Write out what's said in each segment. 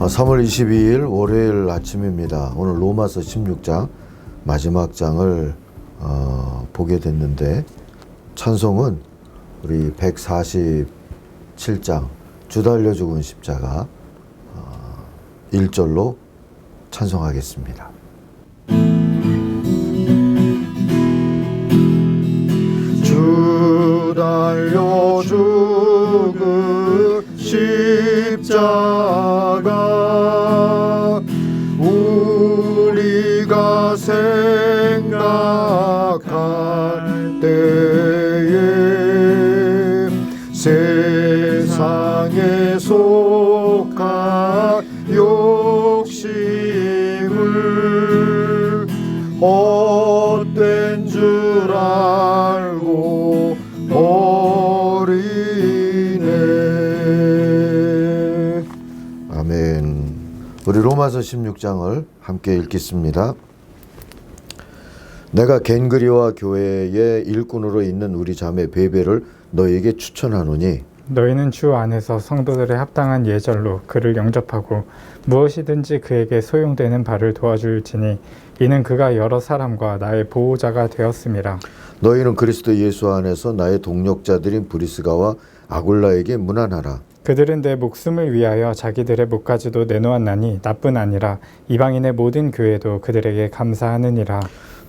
3월 22일 월요일 아침입니다. 오늘 로마서 16장 마지막 장을 보게 됐는데 찬송은 우리 147장 주 달려 죽은 십자가 1절로 찬송하겠습니다. 주 달려 죽은 십자가 우리가 생각할 때에 세상에 속한 욕심을 헛된 줄 알고 버리네. 아멘. 우리 로마서 16장을 함께 읽겠습니다. 내가 겐그리와 교회의 일꾼으로 있는 우리 자매 베베를 너에게 추천하노니 너희는 주 안에서 성도들의 합당한 예절로 그를 영접하고 무엇이든지 그에게 소용되는 바를 도와줄지니 이는 그가 여러 사람과 나의 보호자가 되었음이라. 너희는 그리스도 예수 안에서 나의 동력자들인 브리스가와 아굴라에게 문안하라. 그들은 내 목숨을 위하여 자기들의 목까지도 내놓았나니 나뿐 아니라 이방인의 모든 교회도 그들에게 감사하느니라.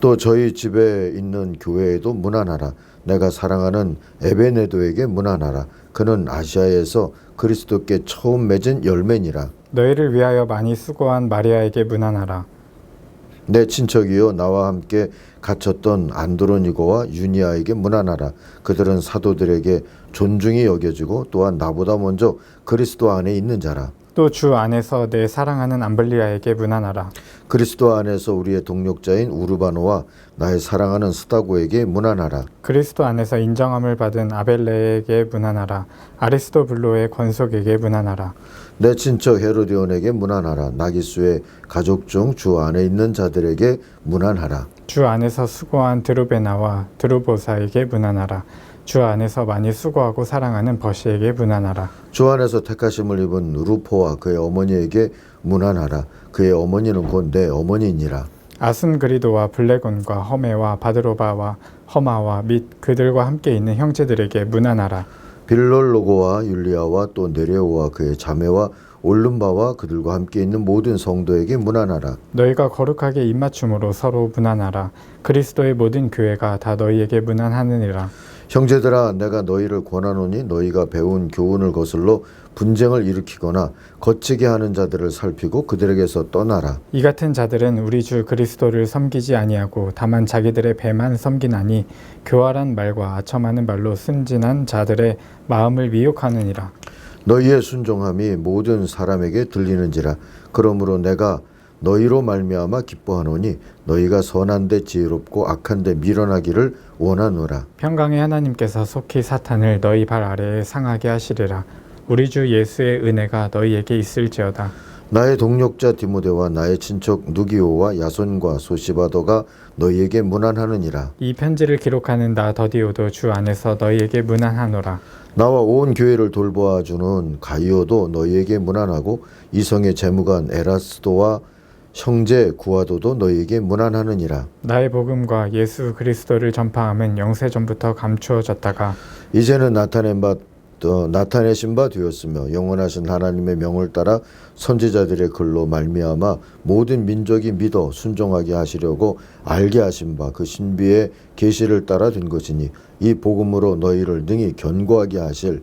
또 저희 집에 있는 교회에도 문안하라. 내가 사랑하는 에베네도에게 문안하라. 그는 아시아에서 그리스도께 처음 맺은 열매니라. 너희를 위하여 많이 수고한 마리아에게 문안하라. 내 친척이요 나와 함께 갇혔던 안드로니고와 유니아에게 문안하라. 그들은 사도들에게 존중이 여겨지고 또한 나보다 먼저 그리스도 안에 있는 자라. 또 주 안에서 내 사랑하는 암블리아에게 문안하라. 그리스도 안에서 우리의 동력자인 우르바노와 나의 사랑하는 스타고에게 문안하라. 그리스도 안에서 인정함을 받은 아벨레에게 문안하라. 아리스토블로의 권속에게 문안하라. 내 친척 헤로디온에게 문안하라. 나기수의 가족 중 주 안에 있는 자들에게 문안하라. 주 안에서 수고한 드루베나와 드루보사에게 문안하라. 주 안에서 많이 수고하고 사랑하는 버시에게 문안하라. 주 안에서 택하심을 입은 루포와 그의 어머니에게 문안하라. 그의 어머니는 곧 내 어머니니라. 아순그리도와 블레곤과 허메와 바드로바와 허마와 및 그들과 함께 있는 형제들에게 문안하라. 빌롤로고와 율리아와 또 네레오와 그의 자매와 올름바와 그들과 함께 있는 모든 성도에게 문안하라. 너희가 거룩하게 입맞춤으로 서로 문안하라. 그리스도의 모든 교회가 다 너희에게 문안하느니라. 형제들아, 내가 너희를 권하노니 너희가 배운 교훈을 거슬러 분쟁을 일으키거나 거치게 하는 자들을 살피고 그들에게서 떠나라. 이 같은 자들은 우리 주 그리스도를 섬기지 아니하고 다만 자기들의 배만 섬기나니 교활한 말과 아첨하는 말로 순진한 자들의 마음을 미혹하느니라. 너희의 순종함이 모든 사람에게 들리는지라. 그러므로 내가 너희로 말미암아 기뻐하노니 너희가 선한데 지혜롭고 악한데 미련하기를 원하노라. 평강의 하나님께서 속히 사탄을 너희 발 아래에 상하게 하시리라. 우리 주 예수의 은혜가 너희에게 있을지어다. 나의 동력자 디모데와 나의 친척 누기오와 야손과 소시바도가 너희에게 문안하느니라. 이 편지를 기록하는 나 더디오도 주 안에서 너희에게 문안하노라. 나와 온 교회를 돌보아주는 가이오도 너희에게 문안하고 이성의 재무관 에라스도와 형제 구아도도 너희에게 문안하느니라. 나의 복음과 예수 그리스도를 전파함은 영세전부터 감추어졌다가 이제는 나타내신 바 되었으며 영원하신 하나님의 명을 따라 선지자들의 글로 말미암아 모든 민족이 믿어 순종하게 하시려고 알게 하신 바 그 신비의 계시를 따라 된 것이니 이 복음으로 너희를 능히 견고하게 하실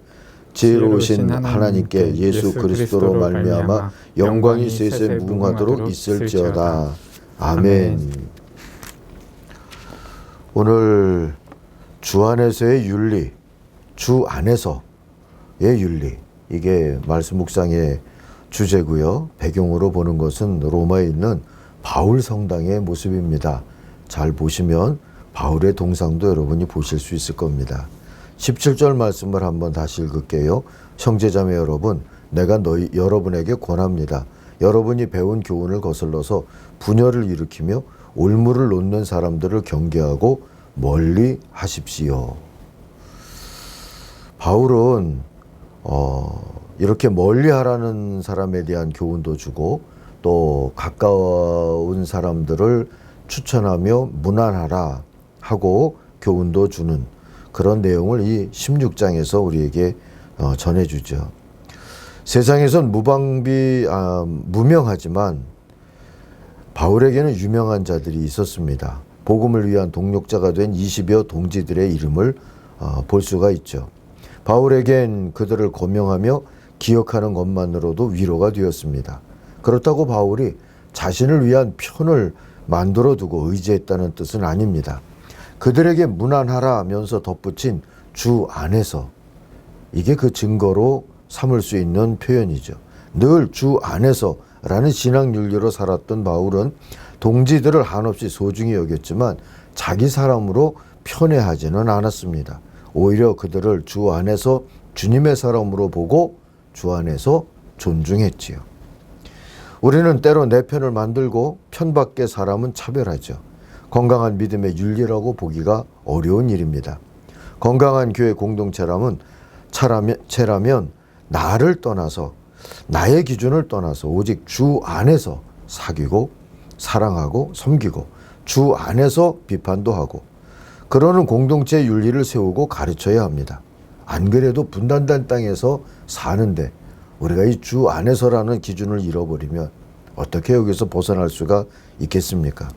지혜로우신 하나님께 예수 그리스도로 말미암아 영광이 세세 무궁하도록 있을지어다. 아멘. 오늘 주 안에서의 윤리, 주 안에서의 윤리, 이게 말씀 묵상의 주제고요. 배경으로 보는 것은 로마에 있는 바울 성당의 모습입니다. 잘 보시면 바울의 동상도 여러분이 보실 수 있을 겁니다. 17절 말씀을 한번 다시 읽을게요. 형제자매 여러분, 내가 여러분에게 권합니다. 여러분이 배운 교훈을 거슬러서 분열을 일으키며 올무를 놓는 사람들을 경계하고 멀리 하십시오. 바울은 이렇게 멀리 하라는 사람에 대한 교훈도 주고 또 가까운 사람들을 추천하며 문안하라 하고 교훈도 주는 그런 내용을 이 16장에서 우리에게 전해주죠. 세상에선 무명하지만 바울에게는 유명한 자들이 있었습니다. 복음을 위한 동력자가 된 20여 동지들의 이름을 볼 수가 있죠. 바울에겐 그들을 고명하며 기억하는 것만으로도 위로가 되었습니다. 그렇다고 바울이 자신을 위한 편을 만들어 두고 의지했다는 뜻은 아닙니다. 그들에게 문안하라 하면서 덧붙인 주 안에서, 이게 그 증거로 삼을 수 있는 표현이죠. 늘 주 안에서 라는 신앙 윤리로 살았던 바울은 동지들을 한없이 소중히 여겼지만 자기 사람으로 편애하지는 않았습니다. 오히려 그들을 주 안에서 주님의 사람으로 보고 주 안에서 존중했지요. 우리는 때로 내 편을 만들고 편밖의 사람은 차별하죠. 건강한 믿음의 윤리라고 보기가 어려운 일입니다. 건강한 교회 공동체라면 나를 떠나서, 나의 기준을 떠나서 오직 주 안에서 사귀고 사랑하고 섬기고 주 안에서 비판도 하고 그러는 공동체 윤리를 세우고 가르쳐야 합니다. 안 그래도 분단된 땅에서 사는데 우리가 이 주 안에서라는 기준을 잃어버리면 어떻게 여기서 벗어날 수가 있겠습니까?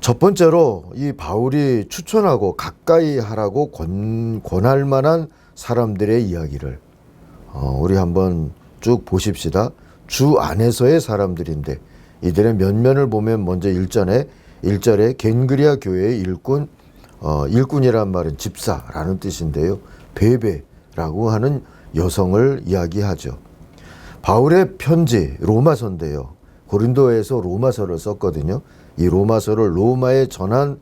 첫 번째로 이 바울이 추천하고 가까이 하라고 권할 만한 사람들의 이야기를 우리 한번 쭉 보십시다. 주 안에서의 사람들인데 이들의 면면을 보면 먼저 1절에 겐그리아 교회의 일꾼, 일꾼이란 말은 집사라는 뜻인데요. 베베라고 하는 여성을 이야기하죠. 바울의 편지 로마서인데요. 고린도에서 로마서를 썼거든요. 이 로마서를 로마에 전한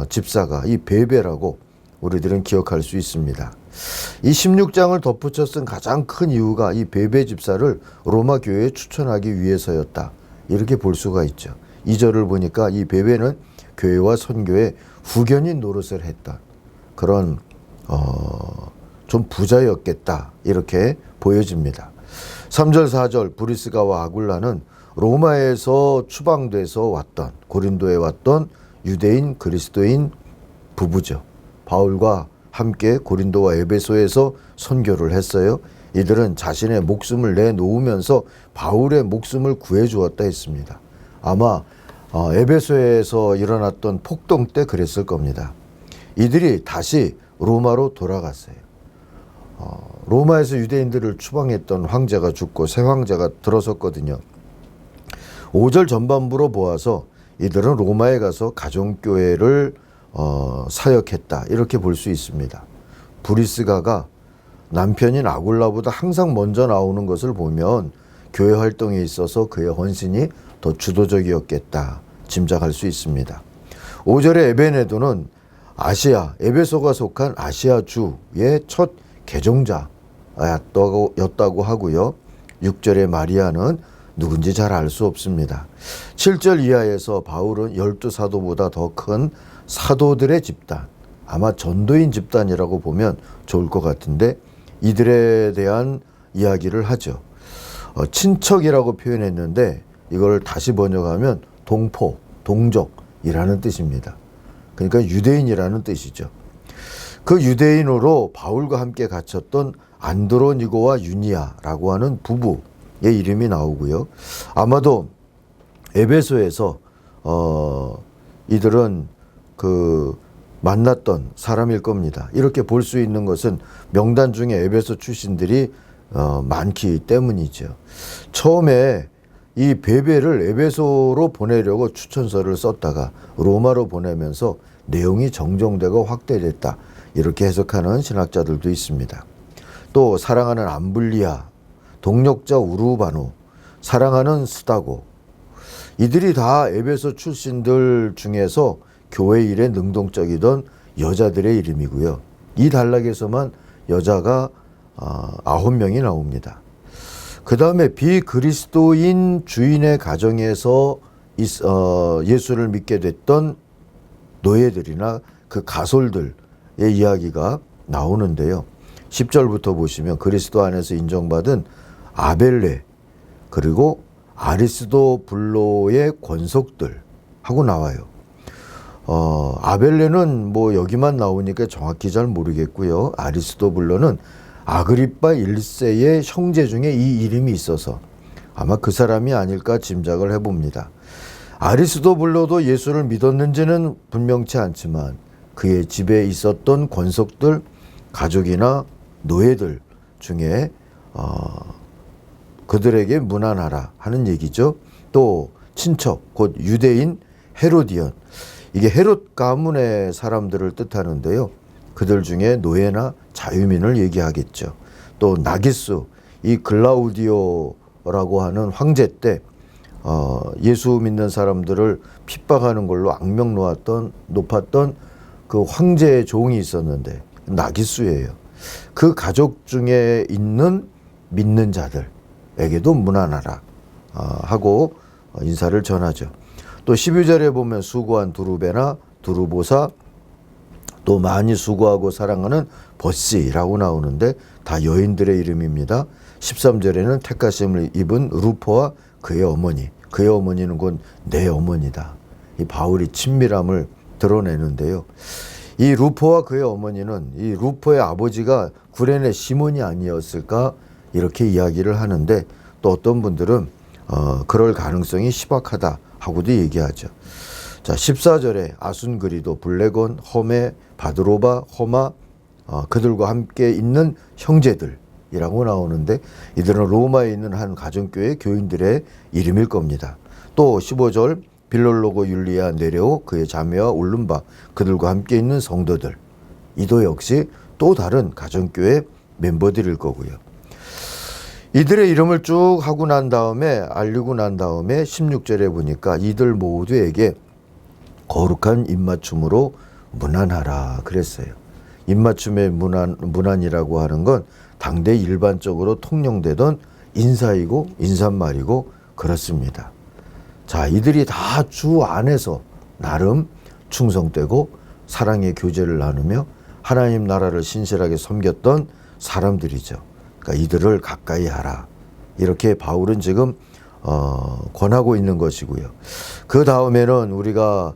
집사가 이 베베라고 우리들은 기억할 수 있습니다. 이 16장을 덧붙여 쓴 가장 큰 이유가 이 베베 집사를 로마 교회에 추천하기 위해서였다. 이렇게 볼 수가 있죠. 2절을 보니까 이 베베는 교회와 선교에 후견인 노릇을 했던 그런 좀 부자였겠다. 이렇게 보여집니다. 3절 4절 브리스가와 아굴라는 로마에서 추방돼서 왔던 고린도에 왔던 유대인 그리스도인 부부죠. 바울과 함께 고린도와 에베소에서 선교를 했어요. 이들은 자신의 목숨을 내놓으면서 바울의 목숨을 구해주었다 했습니다. 아마 에베소에서 일어났던 폭동 때 그랬을 겁니다. 이들이 다시 로마로 돌아갔어요. 로마에서 유대인들을 추방했던 황제가 죽고 새 황제가 들어섰거든요. 5절 전반부로 보아서 이들은 로마에 가서 가정교회를 사역했다. 이렇게 볼 수 있습니다. 브리스가가 남편인 아굴라보다 항상 먼저 나오는 것을 보면 교회 활동에 있어서 그의 헌신이 더 주도적이었겠다 짐작할 수 있습니다. 5절의 에베네도는 에베소가 속한 아시아 주의 첫 개종자였다고 하고요. 6절의 마리아는 누군지 잘 알 수 없습니다. 7절 이하에서 바울은 12사도보다 더 큰 사도들의 집단, 아마 전도인 집단이라고 보면 좋을 것 같은데 이들에 대한 이야기를 하죠. 친척이라고 표현했는데 이걸 다시 번역하면 동포, 동족이라는 뜻입니다. 그러니까 유대인이라는 뜻이죠. 그 유대인으로 바울과 함께 갇혔던 안드로니고와 유니아라고 하는 부부의 이름이 나오고요. 아마도 에베소에서 이들은 만났던 사람일 겁니다. 이렇게 볼 수 있는 것은 명단 중에 에베소 출신들이 많기 때문이죠. 처음에 이 베베를 에베소로 보내려고 추천서를 썼다가 로마로 보내면서 내용이 정정되고 확대됐다. 이렇게 해석하는 신학자들도 있습니다. 또 사랑하는 암블리아, 동력자 우르바노, 사랑하는 스다고, 이들이 다 에베소 출신들 중에서 교회 일에 능동적이던 여자들의 이름이고요. 이 단락에서만 여자가 9명이 나옵니다. 그 다음에 비그리스도인 주인의 가정에서 예수를 믿게 됐던 노예들이나 그 가솔들의 이야기가 나오는데요. 10절부터 보시면 그리스도 안에서 인정받은 아벨레 그리고 아리스도블로의 권속들 하고 나와요. 아벨레는 뭐 여기만 나오니까 정확히 잘 모르겠고요. 아리스도블로는 아그리빠 1세의 형제 중에 이 이름이 있어서 아마 그 사람이 아닐까 짐작을 해봅니다. 아리스도블로도 예수를 믿었는지는 분명치 않지만 그의 집에 있었던 권속들, 가족이나 노예들 중에 그들에게 문안하라 하는 얘기죠. 또 친척, 곧 유대인 헤로디언, 이게 헤롯 가문의 사람들을 뜻하는데요. 그들 중에 노예나 자유민을 얘기하겠죠. 또 나기스, 이 글라우디오라고 하는 황제 때 예수 믿는 사람들을 핍박하는 걸로 악명 높았던 그 황제의 종이 있었는데 나기스예요. 그 가족 중에 있는 믿는 자들에게도 문안하라 하고 인사를 전하죠. 또 12절에 보면 수고한 두루베나 두루보사, 또 많이 수고하고 사랑하는 버시라고 나오는데 다 여인들의 이름입니다. 13절에는 택하심을 입은 루포와 그의 어머니, 그의 어머니는 곧 내 어머니다. 이 바울이 친밀함을 드러내는데요. 이 루포와 그의 어머니는 이 루포의 아버지가 구레네 시몬이 아니었을까 이렇게 이야기를 하는데, 또 어떤 분들은 그럴 가능성이 희박하다 하고도 얘기하죠. 자, 14절에 아순그리도, 블레곤, 허메, 바드로바, 허마, 그들과 함께 있는 형제들이라고 나오는데 이들은 로마에 있는 한 가정교회 교인들의 이름일 겁니다. 또 15절 빌롤로고, 율리아, 네레오, 그의 자매와 올름바, 그들과 함께 있는 성도들, 이도 역시 또 다른 가정교회 멤버들일 거고요. 이들의 이름을 쭉 하고 난 다음에, 알리고 난 다음에 16절에 보니까 이들 모두에게 거룩한 입맞춤으로 문안하라 그랬어요. 입맞춤의 문안이라고 하는 건 당대 일반적으로 통용되던 인사이고 인사말이고 그렇습니다. 자, 이들이 다 주 안에서 나름 충성되고 사랑의 교제를 나누며 하나님 나라를 신실하게 섬겼던 사람들이죠. 그러니까 이들을 가까이 하라, 이렇게 바울은 지금 권하고 있는 것이고요. 그 다음에는 우리가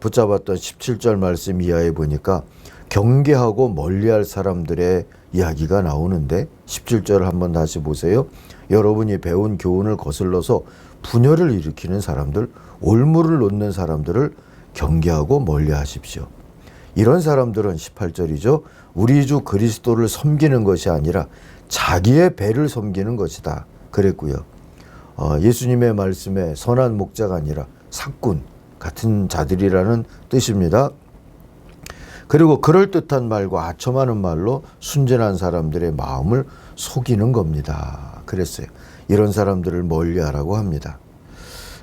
붙잡았던 17절 말씀 이하에 보니까 경계하고 멀리할 사람들의 이야기가 나오는데, 17절을 한번 다시 보세요. 여러분이 배운 교훈을 거슬러서 분열을 일으키는 사람들, 올무를 놓는 사람들을 경계하고 멀리하십시오. 이런 사람들은 18절이죠. 우리 주 그리스도를 섬기는 것이 아니라 자기의 배를 섬기는 것이다 그랬고요. 예수님의 말씀에 선한 목자가 아니라 삭군 같은 자들이라는 뜻입니다. 그리고 그럴듯한 말과 아첨하는 말로 순진한 사람들의 마음을 속이는 겁니다 그랬어요. 이런 사람들을 멀리하라고 합니다.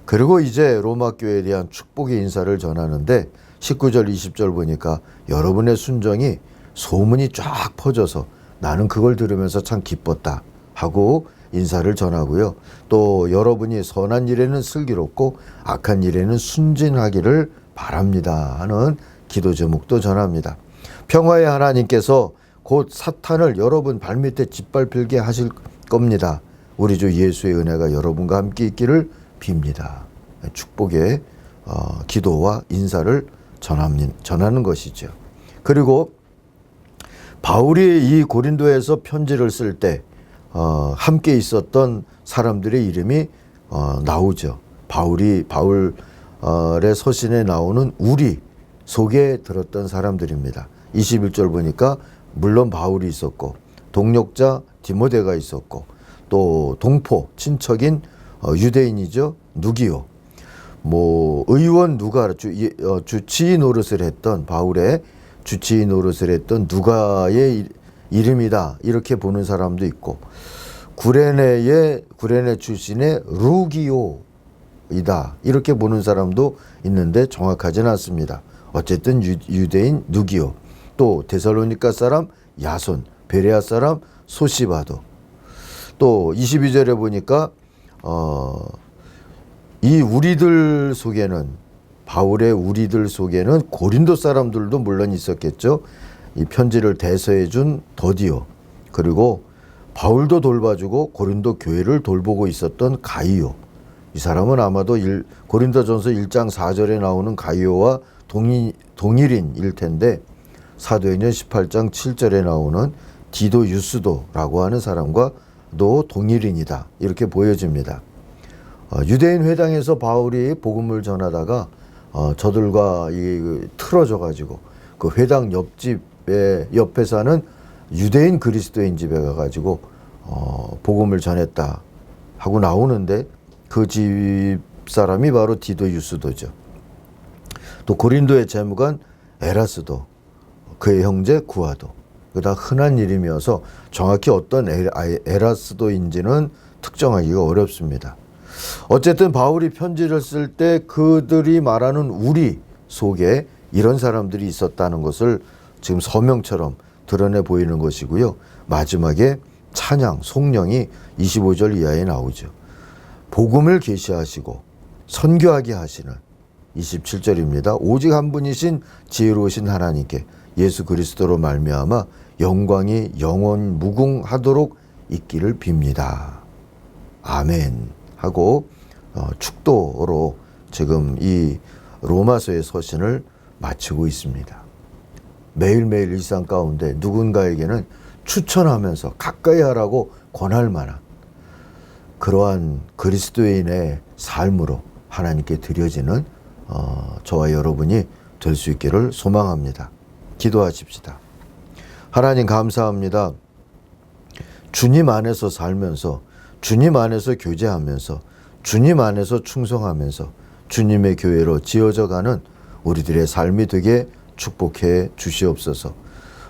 그리고 이제 로마 교회에 대한 축복의 인사를 전하는데 19절 20절 보니까 여러분의 순정이 소문이 쫙 퍼져서 나는 그걸 들으면서 참 기뻤다 하고 인사를 전하고요. 또 여러분이 선한 일에는 슬기롭고 악한 일에는 순진하기를 바랍니다 하는 기도 제목도 전합니다. 평화의 하나님께서 곧 사탄을 여러분 발밑에 짓밟히게 하실 겁니다. 우리 주 예수의 은혜가 여러분과 함께 있기를 빕니다. 축복의 기도와 인사를 전하는 것이죠. 그리고 바울이 이 고린도에서 편지를 쓸 때 함께 있었던 사람들의 이름이 나오죠. 바울의 서신에 나오는 우리 속에 들었던 사람들입니다. 21절 보니까 물론 바울이 있었고, 동력자 디모데가 있었고, 또 동포 친척인 유대인이죠, 누기오, 의원 누가, 주치의 노릇을 했던, 바울의 주치의 노릇을 했던 누가의 이름이다 이렇게 보는 사람도 있고, 구레네 출신의 루기오이다 이렇게 보는 사람도 있는데 정확하지는 않습니다. 어쨌든 유대인 누기오, 또 데살로니가 사람 야손, 베레아 사람 소시바도, 또 22절에 보니까 이 우리들 속에는, 바울의 우리들 속에는 고린도 사람들도 물론 있었겠죠. 이 편지를 대서해 준 더디오, 그리고 바울도 돌봐주고 고린도 교회를 돌보고 있었던 가이오. 이 사람은 아마도 고린도전서 1장 4절에 나오는 가이오와 동일인일 텐데 사도행전 18장 7절에 나오는 디도 유스도라고 하는 사람과도 동일인이다. 이렇게 보여집니다. 유대인 회당에서 바울이 복음을 전하다가 저들과 틀어져 가지고 그 회당 옆에 사는 유대인 그리스도인 집에 가가지고 복음을 전했다 하고 나오는데 그 집 사람이 바로 디도 유스도죠. 또 고린도의 재무관 에라스도, 그의 형제 구아도. 그다 흔한 이름이어서 정확히 어떤 에라스도인지는 특정하기가 어렵습니다. 어쨌든 바울이 편지를 쓸 때 그들이 말하는 우리 속에 이런 사람들이 있었다는 것을 지금 서명처럼 드러내 보이는 것이고요. 마지막에 찬양, 송령이 25절 이하에 나오죠. 복음을 계시하시고 선교하게 하시는 27절입니다. 오직 한 분이신 지혜로우신 하나님께 예수 그리스도로 말미암아 영광이 영원 무궁하도록 있기를 빕니다. 아멘 하고 축도로 지금 이 로마서의 서신을 마치고 있습니다. 매일매일 일상 가운데 누군가에게는 추천하면서 가까이 하라고 권할 만한 그러한 그리스도인의 삶으로 하나님께 드려지는 저와 여러분이 될 수 있기를 소망합니다. 기도하십시다. 하나님 감사합니다. 주님 안에서 살면서 주님 안에서 교제하면서 주님 안에서 충성하면서 주님의 교회로 지어져가는 우리들의 삶이 되게 축복해 주시옵소서.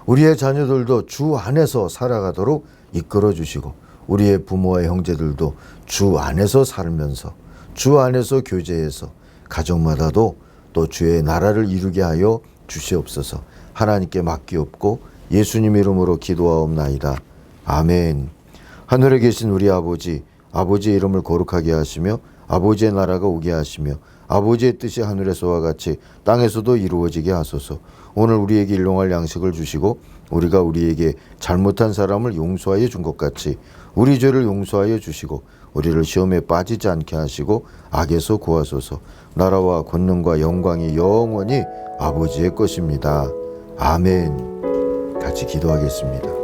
우리의 자녀들도 주 안에서 살아가도록 이끌어 주시고 우리의 부모와 형제들도 주 안에서 살면서 주 안에서 교제해서 가정마다도 또 주의 나라를 이루게 하여 주시옵소서. 하나님께 맡기옵고 예수님 이름으로 기도하옵나이다. 아멘. 하늘에 계신 우리 아버지, 아버지의 이름을 거룩하게 하시며 아버지의 나라가 오게 하시며 아버지의 뜻이 하늘에서와 같이 땅에서도 이루어지게 하소서. 오늘 우리에게 일용할 양식을 주시고 우리가 우리에게 잘못한 사람을 용서하여 준 것 같이 우리 죄를 용서하여 주시고 우리를 시험에 빠지지 않게 하시고 악에서 구하소서. 나라와 권능과 영광이 영원히 아버지의 것입니다. 아멘. 같이 기도하겠습니다.